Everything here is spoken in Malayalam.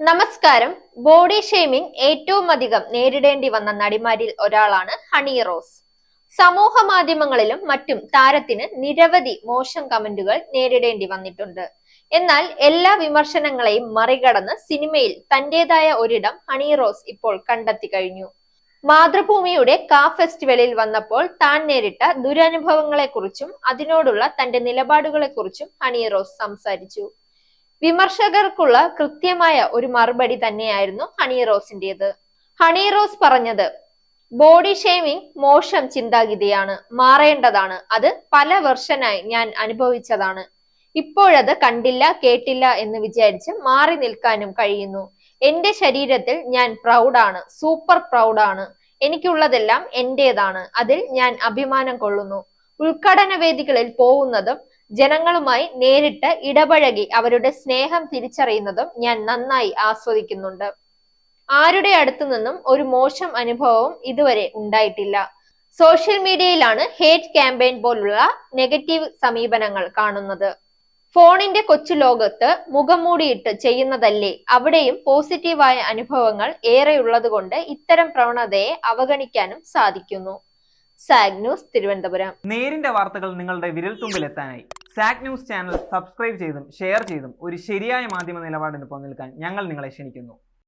നമസ്കാരം. ബോഡി ഷെയ്മിംഗ് ഏറ്റവും അധികം നേരിടേണ്ടി വന്ന നടിമാരിൽ ഒരാളാണ് ഹണി റോസ്. സമൂഹ മാധ്യമങ്ങളിലും മറ്റും താരത്തിന് നിരവധി മോശം കമന്റുകൾ നേരിടേണ്ടി വന്നിട്ടുണ്ട്. എന്നാൽ എല്ലാ വിമർശനങ്ങളെയും മറികടന്ന് സിനിമയിൽ തന്റേതായ ഒരിടം ഹണി റോസ് ഇപ്പോൾ കണ്ടെത്തി കഴിഞ്ഞു. മാതൃഭൂമിയുടെ ഫെസ്റ്റിവലിൽ വന്നപ്പോൾ താൻ നേരിട്ട ദുരനുഭവങ്ങളെക്കുറിച്ചും അതിനോടുള്ള തന്റെ നിലപാടുകളെക്കുറിച്ചും ഹണി റോസ് സംസാരിച്ചു. വിമർശകർക്കുള്ള കൃത്യമായ ഒരു മറുപടി തന്നെയായിരുന്നു ഹണി റോസിന്റേത്. ഹണി റോസ് പറഞ്ഞത്, ബോഡി ഷെയ്മിംഗ് മോശം ചിന്താഗതിയാണ്, മാറേണ്ടതാണ്. അത് പല വർഷനായി ഞാൻ അനുഭവിച്ചതാണ്. ഇപ്പോഴത് കണ്ടില്ല കേട്ടില്ല എന്ന് വിചാരിച്ച് മാറി നിൽക്കാനും കഴിയുന്നു. എന്റെ ശരീരത്തിൽ ഞാൻ പ്രൗഡാണ്, സൂപ്പർ പ്രൗഡാണ്. എനിക്കുള്ളതെല്ലാം എന്റേതാണ്. അതിൽ ഞാൻ അഭിമാനം കൊള്ളുന്നു. ഉദ്ഘാടന വേദികളിൽ പോകുന്നതും ജനങ്ങളുമായി നേരിട്ട് ഇടപഴകി അവരുടെ സ്നേഹം തിരിച്ചറിയുന്നതും ഞാൻ നന്നായി ആസ്വദിക്കുന്നുണ്ട്. ആരുടെ അടുത്തു നിന്നും ഒരു മോശം അനുഭവവും ഇതുവരെ ഉണ്ടായിട്ടില്ല. സോഷ്യൽ മീഡിയയിലാണ് ഹേറ്റ് ക്യാമ്പയിൻ പോലുള്ള നെഗറ്റീവ് സമീപനങ്ങൾ കാണുന്നത്. ഫോണിന്റെ കൊച്ചു ലോകത്ത് മുഖം മൂടിയിട്ട് ചെയ്യുന്നതല്ലേ, അവിടെയും പോസിറ്റീവായ അനുഭവങ്ങൾ ഏറെയുള്ളത് കൊണ്ട് ഇത്തരം പ്രവണതയെ അവഗണിക്കാനും സാധിക്കുന്നു. Zag news, Thiruvananthapuram. നേരിന്റെ വാർത്തകൾ നിങ്ങളുടെ വിരൽത്തുമ്പിലെത്താനായി സാഗ് ന്യൂസ് ചാനൽ സബ്സ്ക്രൈബ് ചെയ്തും ഷെയർ ചെയ്തും ഒരു ശരിയായ മാധ്യമ നിലപാടിന് നിൽക്കാൻ ഞങ്ങൾ നിങ്ങളെ ക്ഷണിക്കുന്നു.